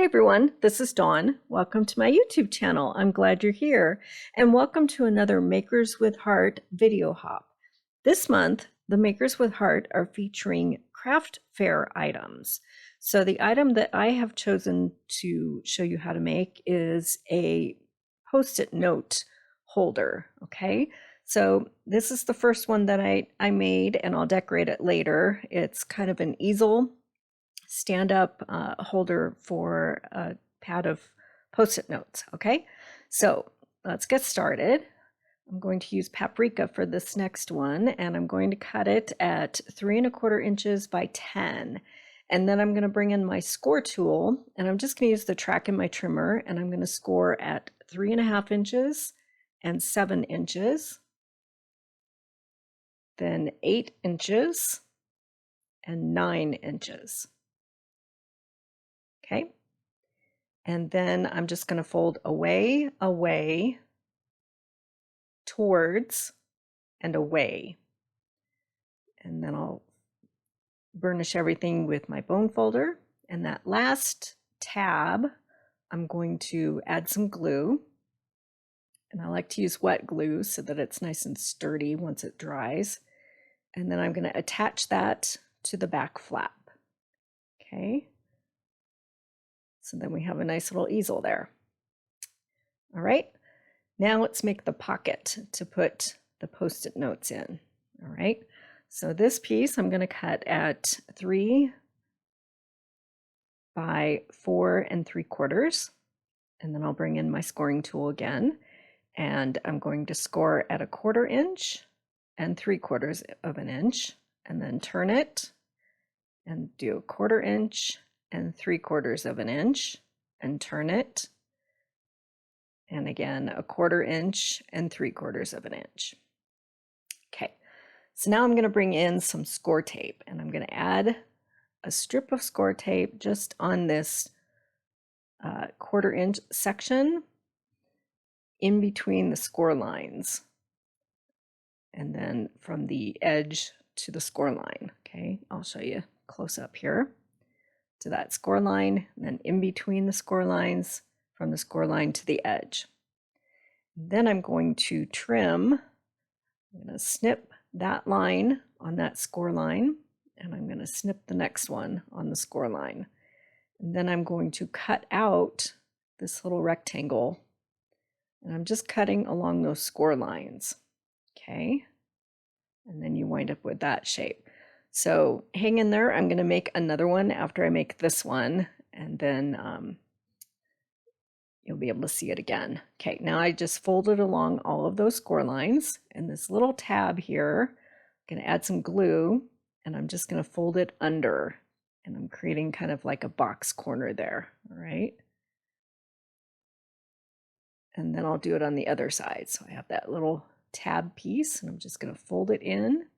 everyone, this is Dawn. Welcome to my YouTube channel. I'm glad you're here, and welcome to another Makers with Heart video hop. This month, the Makers with Heart are featuring craft fair items. So the item that I have chosen to show you how to make is a post-it note holder, okay? So this is the first one that I made, and I'll decorate it later. It's kind of an easel stand-up holder for a pad of post-it notes, okay? So let's get started. I'm going to use paprika for this next one, and I'm going to cut it at 3¼ inches by 10. And then I'm going to bring in my score tool, and I'm just going to use the track in my trimmer, and I'm going to score at 3½ inches and 7 inches, then 8 inches and 9 inches. Okay, and then I'm just going to fold away, away, towards, and away. And then I'll burnish everything with my bone folder. And that last tab, I'm going to add some glue. And I like to use wet glue so that it's nice and sturdy once it dries. And then I'm going to attach that to the back flap. Okay. So then we have a nice little easel there. All right, now let's make the pocket to put the post-it notes in. All right, so this piece I'm going to cut at 3 by 4¾ and then I'll bring in my scoring tool again, and I'm going to score at 1/4 inch and 3/4 of an inch, and then turn it and do 1/4 inch and 3/4 of an inch, and turn it, and again 1/4 inch and 3/4 of an inch. Okay, so now I'm going to bring in some score tape, and I'm going to add a strip of score tape just on this 1/4 inch section in between the score lines, and then from the edge to the score line. Okay, I'll show you close up here. To that score line, and then in between the score lines, from the score line to the edge. Then I'm going to trim. I'm going to snip that line on that score line, and I'm going to snip the next one on the score line. And then I'm going to cut out this little rectangle, and I'm just cutting along those score lines. Okay, and then you wind up with that shape. So hang in there. I'm going to make another one after I make this one, and then you'll be able to see it again. Okay, now I just folded along all of those score lines, and this little tab here, I'm going to add some glue, and I'm just going to fold it under, and I'm creating kind of like a box corner there. All right, and then I'll do it on the other side. So I have that little tab piece, and I'm just going to fold it in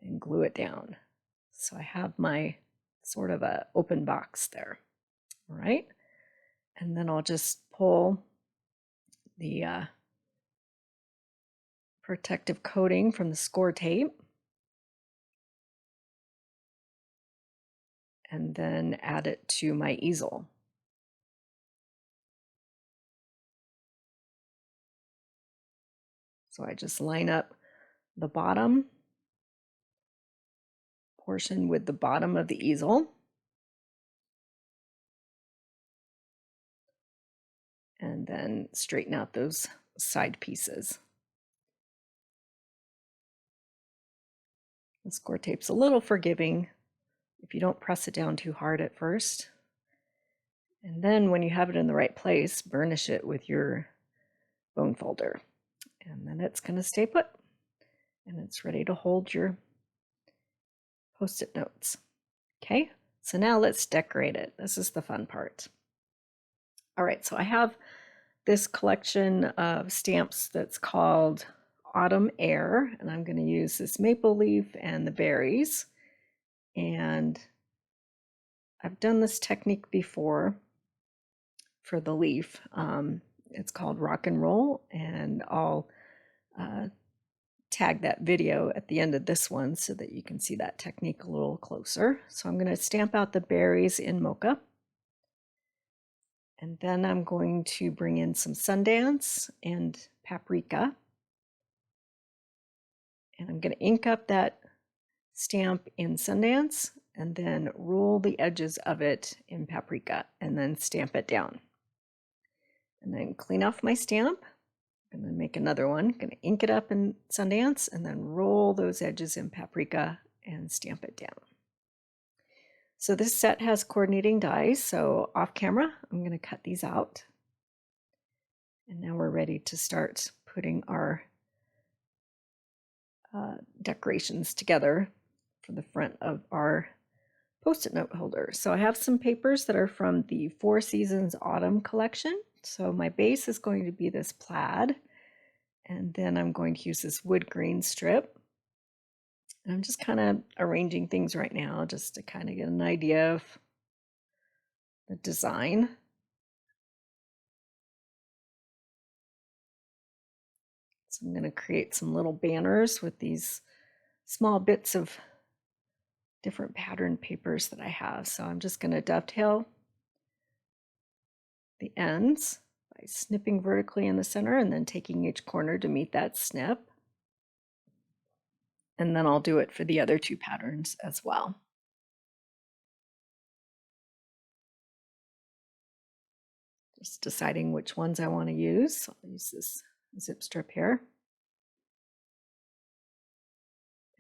and glue it down. So I have my sort of a open box there. All right, and then I'll just pull the protective coating from the score tape, and then add it to my easel. So I just line up the bottom portion with the bottom of the easel, and then straighten out those side pieces. The score tape's a little forgiving if you don't press it down too hard at first. And then when you have it in the right place, burnish it with your bone folder. And then it's going to stay put, and it's ready to hold your post-it notes. Okay, so now let's decorate it. This is the fun part. All right, so I have this collection of stamps that's called Autumn Air, and I'm going to use this maple leaf and the berries. And I've done this technique before for the leaf. It's called Rock and Roll, and I'll tag that video at the end of this one so that you can see that technique a little closer. So I'm going to stamp out the berries in mocha. And then I'm going to bring in some Sundance and Paprika. And I'm going to ink up that stamp in Sundance and then roll the edges of it in Paprika and then stamp it down. And then clean off my stamp. I'm going to make another one. I'm going to ink it up in Sundance and then roll those edges in Paprika and stamp it down. So this set has coordinating dies, so off camera, I'm going to cut these out. And now we're ready to start putting our decorations together for the front of our Post-it note holder. So I have some papers that are from the Four Seasons Autumn collection. So my base is going to be this plaid, and then I'm going to use this wood grain strip. And I'm just kind of arranging things right now just to kind of get an idea of the design. So I'm going to create some little banners with these small bits of different pattern papers that I have. So I'm just going to dovetail the ends by snipping vertically in the center and then taking each corner to meet that snip. And then I'll do it for the other two patterns as well. Just deciding which ones I want to use. I'll use this zip strip here.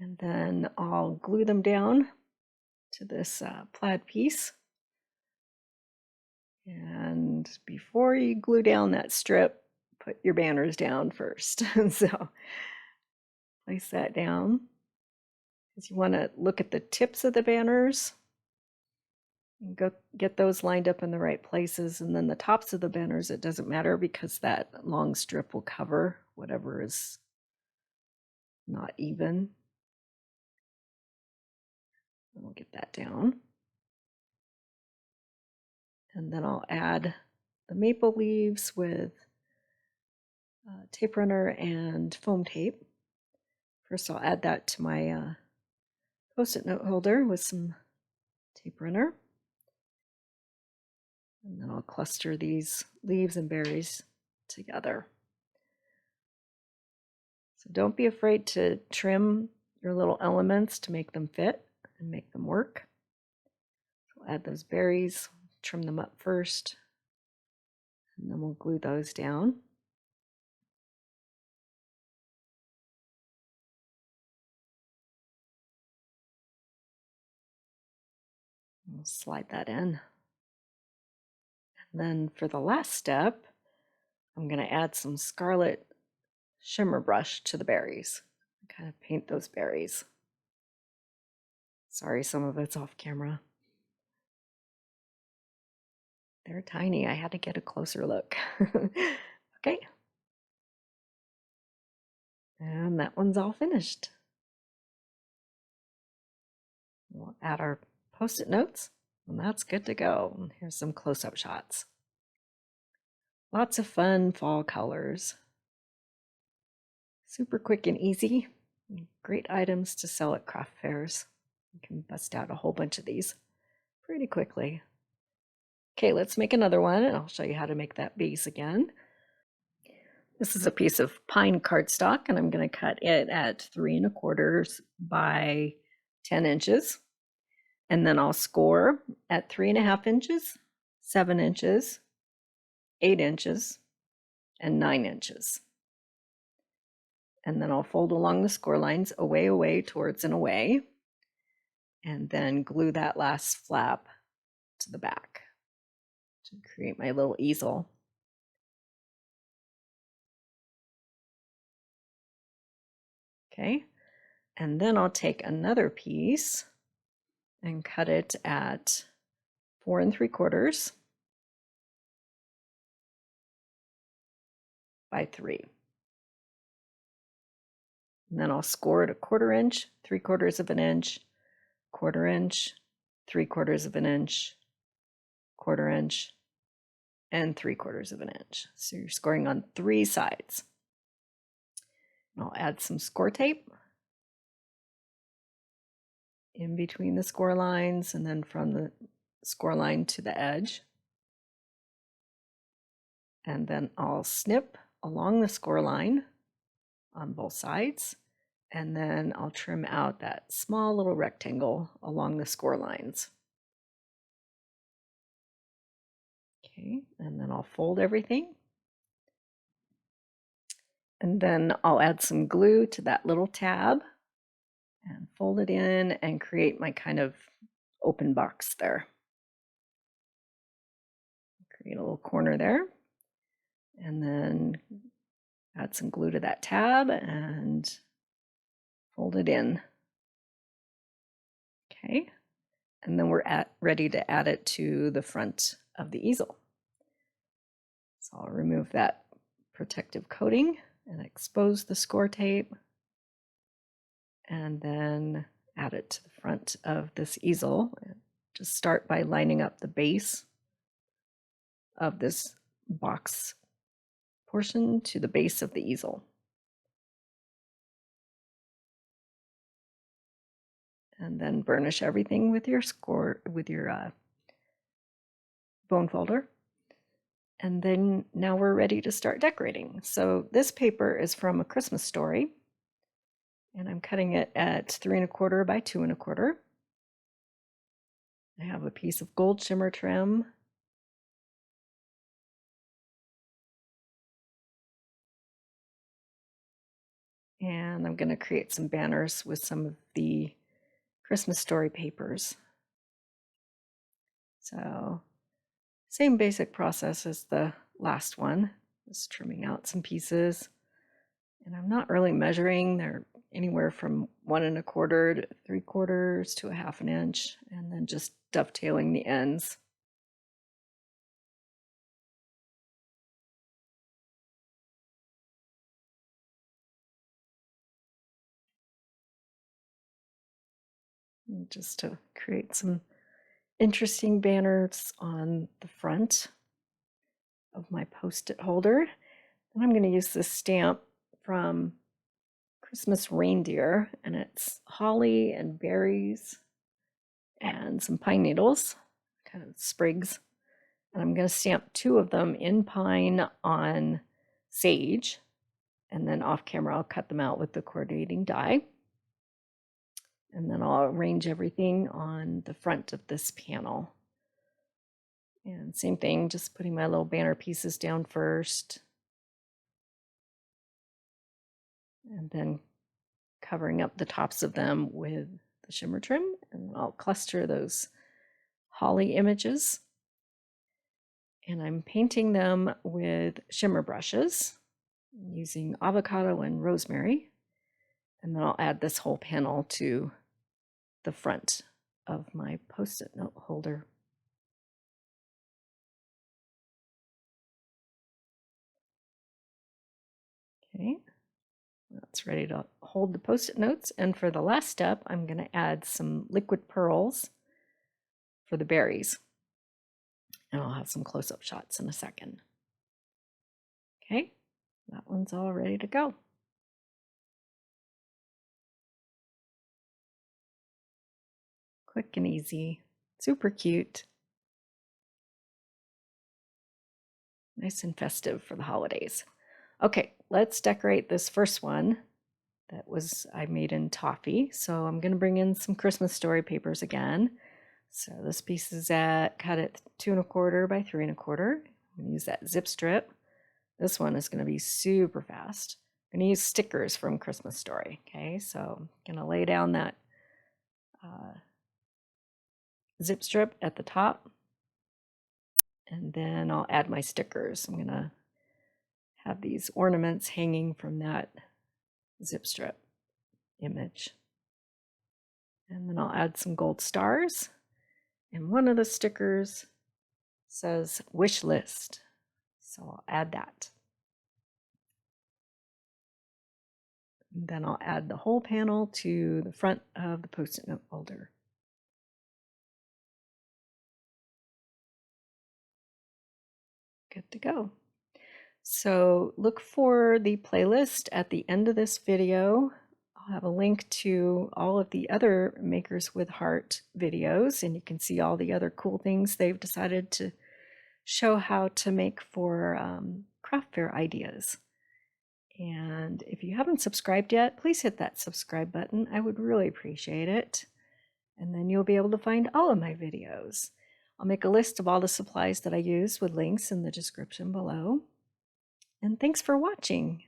And then I'll glue them down to this plaid piece. And before you glue down that strip, put your banners down first. So place that down. Because you want to look at the tips of the banners and go get those lined up in the right places. And then the tops of the banners, it doesn't matter because that long strip will cover whatever is not even. We'll get that down. And then I'll add the maple leaves with tape runner and foam tape. First I'll add that to my Post-it note holder with some tape runner. And then I'll cluster these leaves and berries together. So don't be afraid to trim your little elements to make them fit and make them work. So we'll add those berries, trim them up first, and then we'll glue those down. We'll slide that in. And then for the last step, I'm going to add some scarlet shimmer brush to the berries. Kind of paint those berries. Sorry, some of it's off camera. They're tiny. I had to get a closer look. Okay. And that one's all finished. We'll add our Post-it notes, and that's good to go. And here's some close-up shots. Lots of fun fall colors. Super quick and easy. Great items to sell at craft fairs. You can bust out a whole bunch of these pretty quickly. Okay, let's make another one, and I'll show you how to make that base again. This is a piece of pine cardstock, and I'm going to cut it at 3 1/4 by 10 inches. And then I'll score at 3 1/2 inches, 7 inches, 8 inches, and 9 inches. And then I'll fold along the score lines away, away, towards, and away. And then glue that last flap to the back to create my little easel. Okay, and then I'll take another piece and cut it at 4 3/4 by 3. And then I'll score it a 1/4 inch, 3/4 of an inch, 1/4 inch, 3/4 of an inch, 1/4 inch, and 3/4 of an inch. So you're scoring on 3 sides. And I'll add some score tape in between the score lines and then from the score line to the edge. and then I'll snip along the score line on both sides, and then I'll trim out that small little rectangle along the score lines. Okay, and then I'll fold everything. And then I'll add some glue to that little tab and fold it in and create my kind of open box there. Create a little corner there. And then add some glue to that tab and fold it in. Okay, and then we're ready to add it to the front of the easel. So I'll remove that protective coating and expose the score tape, and then add it to the front of this easel. Just start by lining up the base of this box portion to the base of the easel. And then burnish everything with your bone folder. And then now we're ready to start decorating. So this paper is from A Christmas Story, and I'm cutting it at 3 1/4 by 2 1/4. I have a piece of gold shimmer trim. And I'm going to create some banners with some of the Christmas Story papers. So same basic process as the last one, just trimming out some pieces. And I'm not really measuring. They're anywhere from 1 1/4 to 3/4 to 1/2 inch, and then just dovetailing the ends. And just to create some interesting banners on the front of my post-it holder. And I'm going to use this stamp from Christmas Reindeer, and it's holly and berries and some pine needles, kind of sprigs. And I'm going to stamp 2 of them in pine on sage, and then off camera I'll cut them out with the coordinating die. And then I'll arrange everything on the front of this panel. And same thing, just putting my little banner pieces down first, and then covering up the tops of them with the shimmer trim. And I'll cluster those holly images. And I'm painting them with shimmer brushes using avocado and rosemary. And then I'll add this whole panel to the front of my post-it note holder. Okay, that's ready to hold the post-it notes. And for the last step, I'm going to add some liquid pearls for the berries. And I'll have some close-up shots in a second. Okay, that one's all ready to go. Quick and easy, super cute. Nice and festive for the holidays. Okay, let's decorate this first one that I made in toffee. So I'm going to bring in some Christmas Story papers again. So this piece is cut at 2 1/4 by 3 1/4. I'm going to use that zip strip. This one is going to be super fast. I'm going to use stickers from Christmas Story. Okay, so I'm going to lay down that zip strip at the top, and then I'll add my stickers. I'm going to have these ornaments hanging from that zip strip image. And then I'll add some gold stars. And one of the stickers says wish list. So I'll add that. And then I'll add the whole panel to the front of the post-it note holder. Good to go. So look for the playlist at the end of this video. I'll have a link to all of the other Makers with Heart videos, and you can see all the other cool things they've decided to show how to make for craft fair ideas. And if you haven't subscribed yet, please hit that subscribe button. I would really appreciate it. And then you'll be able to find all of my videos. I'll make a list of all the supplies that I use with links in the description below. And thanks for watching.